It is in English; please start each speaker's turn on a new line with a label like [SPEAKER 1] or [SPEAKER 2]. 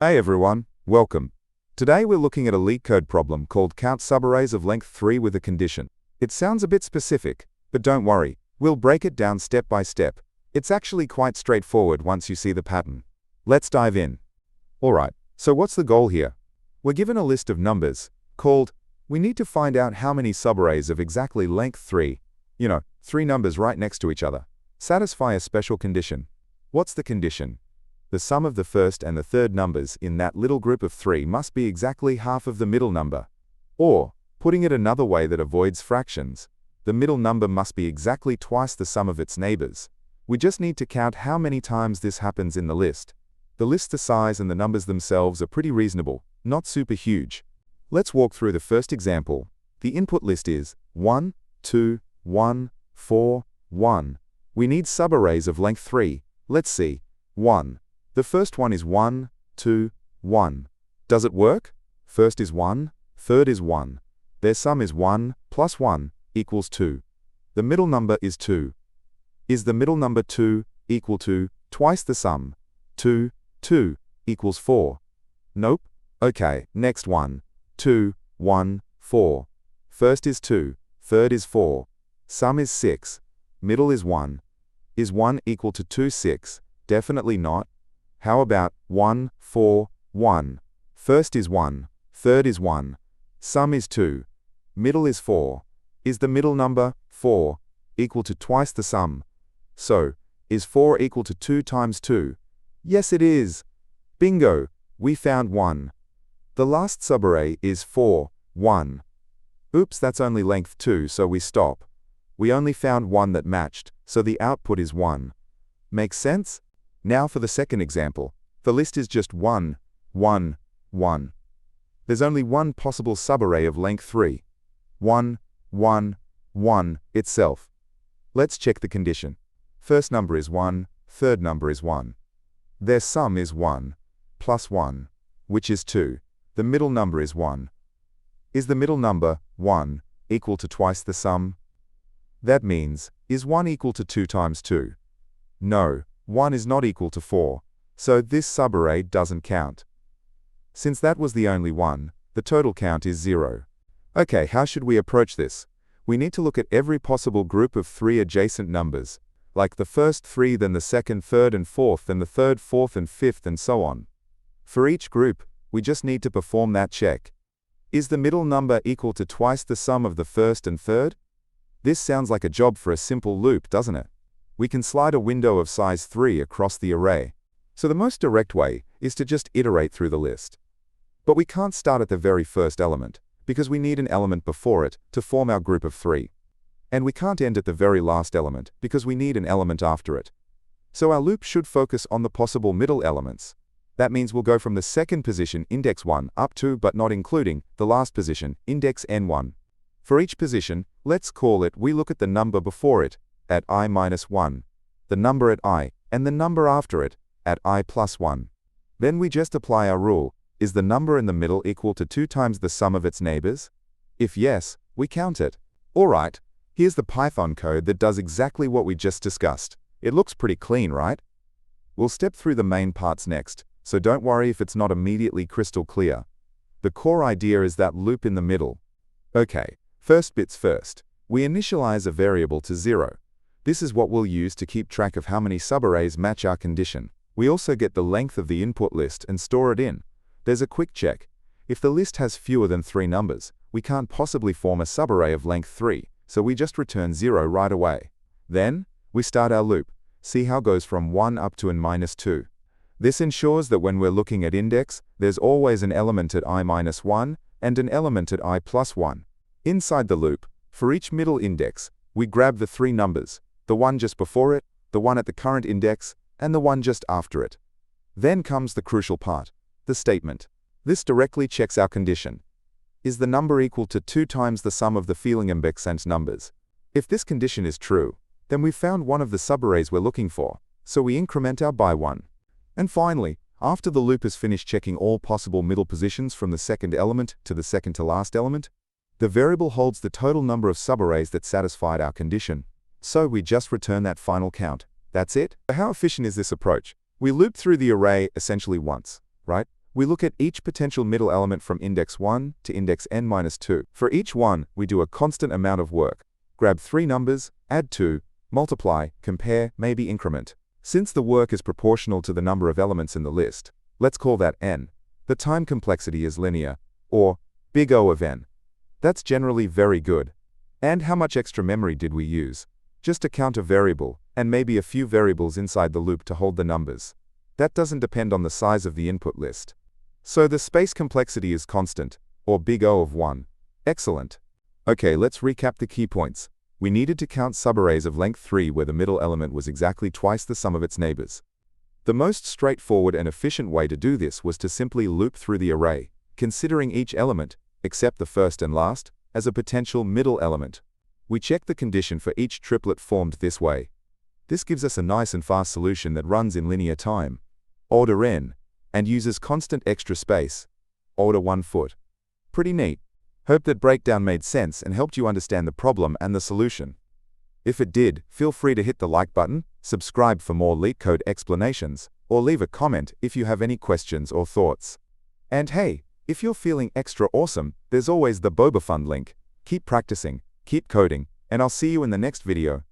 [SPEAKER 1] Hey everyone, welcome. Today we're looking at a Leetcode problem called Count Subarrays of Length 3 with a condition. It sounds a bit specific, but don't worry, we'll break it down step by step. It's actually quite straightforward once you see the pattern. Let's dive in. Alright, so what's the goal here? We're given a list of numbers, called, we need to find out how many subarrays of exactly length 3, three numbers right next to each other, satisfy a special condition. What's the condition? The sum of the first and the third numbers in that little group of 3 must be exactly half of the middle number. Or, putting it another way that avoids fractions, the middle number must be exactly twice the sum of its neighbors. We just need to count how many times this happens in the list. The list, the size, and the numbers themselves are pretty reasonable, not super huge. Let's walk through the first example. The input list is 1, 2, 1, 4, 1. We need subarrays of length 3. Let's see. 1. The first one is 1, 2, 1. Does it work? First is 1, third is 1. Their sum is 1 plus 1 equals 2. The middle number is 2. Is the middle number 2 equal to twice the sum? 2, 2 equals 4. Nope. Okay, next one. 2, 1, 4. First is 2, third is 4. Sum is 6. Middle is 1. Is 1 equal to 2, 6? Definitely not. How about 1, 4, 1? First is 1, third is 1. Sum is 2. Middle is 4. Is the middle number, 4, equal to twice the sum? So, is 4 equal to 2 times 2? Yes, it is. Bingo! We found 1. The last subarray is 4, 1. Oops, that's only length 2, so we stop. We only found one that matched, so the output is 1. Makes sense? Now for the second example. The list is just 1, 1, 1. There's only one possible subarray of length 3. 1, 1, 1 itself. Let's check the condition. First number is 1, third number is 1. Their sum is 1 plus 1, which is 2. The middle number is 1. Is the middle number, 1, equal to twice the sum? That means, is 1 equal to 2 times 2? No. 1 is not equal to 4, so this subarray doesn't count. Since that was the only one, the total count is 0. Okay, how should we approach this? We need to look at every possible group of 3 adjacent numbers, like the first 3, then the second, third, and fourth, then the third, fourth, and fifth, and so on. For each group, we just need to perform that check. Is the middle number equal to twice the sum of the first and third? This sounds like a job for a simple loop, doesn't it? We can slide a window of size 3 across the array. So the most direct way is to just iterate through the list. But we can't start at the very first element, because we need an element before it to form our group of 3. And we can't end at the very last element, because we need an element after it. So our loop should focus on the possible middle elements. That means we'll go from the second position, index 1, up to, but not including, the last position, index n1. For each position, let's call it, we look at the number before it, at I-1, the number at I, and the number after it, at I+1. Then we just apply our rule. Is the number in the middle equal to 2 times the sum of its neighbors? If yes, we count it. Alright, here's the Python code that does exactly what we just discussed. It looks pretty clean, right? We'll step through the main parts next, so don't worry if it's not immediately crystal clear. The core idea is that loop in the middle. Okay, first bits first. We initialize a variable to 0. This is what we'll use to keep track of how many subarrays match our condition. We also get the length of the input list and store it in. There's a quick check. If the list has fewer than 3 numbers, we can't possibly form a subarray of length 3, so we just return 0 right away. Then, we start our loop. See how it goes from 1 up to n-2. This ensures that when we're looking at index, there's always an element at I-1 and an element at I+1. Inside the loop, for each middle index, we grab the 3 numbers. The one just before it, the one at the current index, and the one just after it. Then comes the crucial part, the statement. This directly checks our condition. Is the number equal to 2 times the sum of the Fehlingenbecks numbers? If this condition is true, then we've found one of the subarrays we're looking for, so we increment our by 1. And finally, after the loop has finished checking all possible middle positions from the second element to the second to last element, the variable holds the total number of subarrays that satisfied our condition. So we just return that final count. That's it. How efficient is this approach? We loop through the array essentially once, right? We look at each potential middle element from index 1 to index n-2. For each one, we do a constant amount of work. Grab 3 numbers, add 2, multiply, compare, maybe increment. Since the work is proportional to the number of elements in the list, let's call that n. The time complexity is linear, or big O of n. That's generally very good. And how much extra memory did we use? Just to count a variable, and maybe a few variables inside the loop to hold the numbers. That doesn't depend on the size of the input list. So the space complexity is constant, or big O of 1. Excellent. Okay, let's recap the key points. We needed to count subarrays of length 3 where the middle element was exactly twice the sum of its neighbors. The most straightforward and efficient way to do this was to simply loop through the array, considering each element, except the first and last, as a potential middle element. We check the condition for each triplet formed this way. This gives us a nice and fast solution that runs in linear time, order n, and uses constant extra space, order 1 foot. Pretty neat. Hope that breakdown made sense and helped you understand the problem and the solution. If it did, feel free to hit the like button, subscribe for more Leetcode explanations, or leave a comment if you have any questions or thoughts. And hey, if you're feeling extra awesome, there's always the Boba Fund link. Keep practicing, keep coding, and I'll see you in the next video.